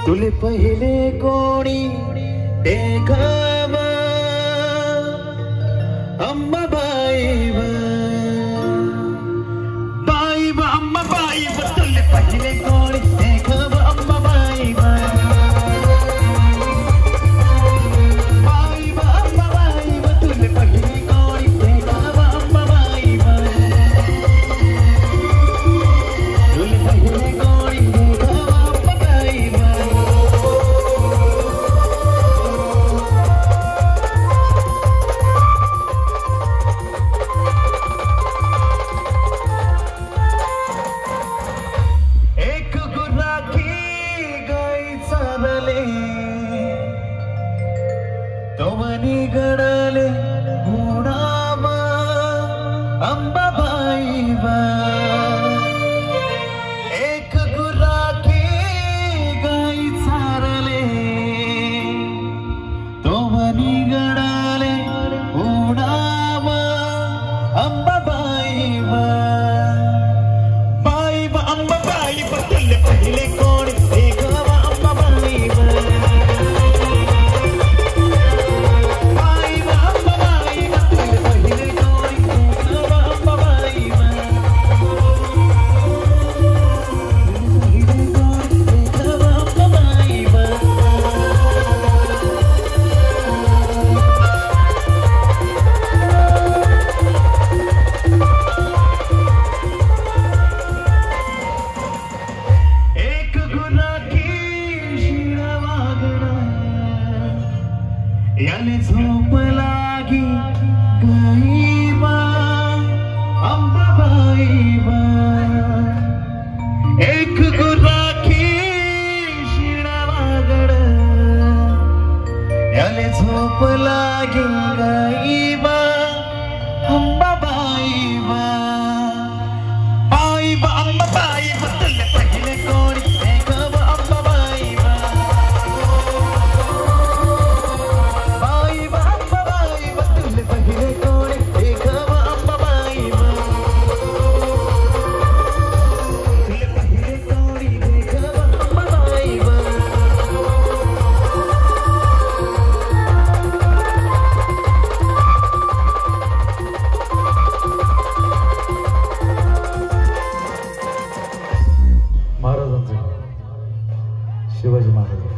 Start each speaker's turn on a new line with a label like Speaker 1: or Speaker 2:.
Speaker 1: तुले पहिले कोणी देखावा अंबाबाई बाई अंबाबाई तुले पहिले कोणी देखावा अंबाबाई बाई अंबाबाई तुले पहिले कोणी देखावा अंबाबाई तुले पहिले कोणी देखावा अंबाबाई तोमनी गडले गुणावा अंबाबाई एक गुराखी गाई चारले तोमनी गडले गुणावा अंबाबाई बाई अंबाबाई तुले पहिले कोणी देखावा अंबाबाई याले झोप लागी गाईबा अंबाबाई एक गुराखी शिणावागड याले झोप लागी गाईबा अंबाबाई बाई अंबाबाई तुले पहिले कोणी देखावा अंबाबाई शिवाजी महाराज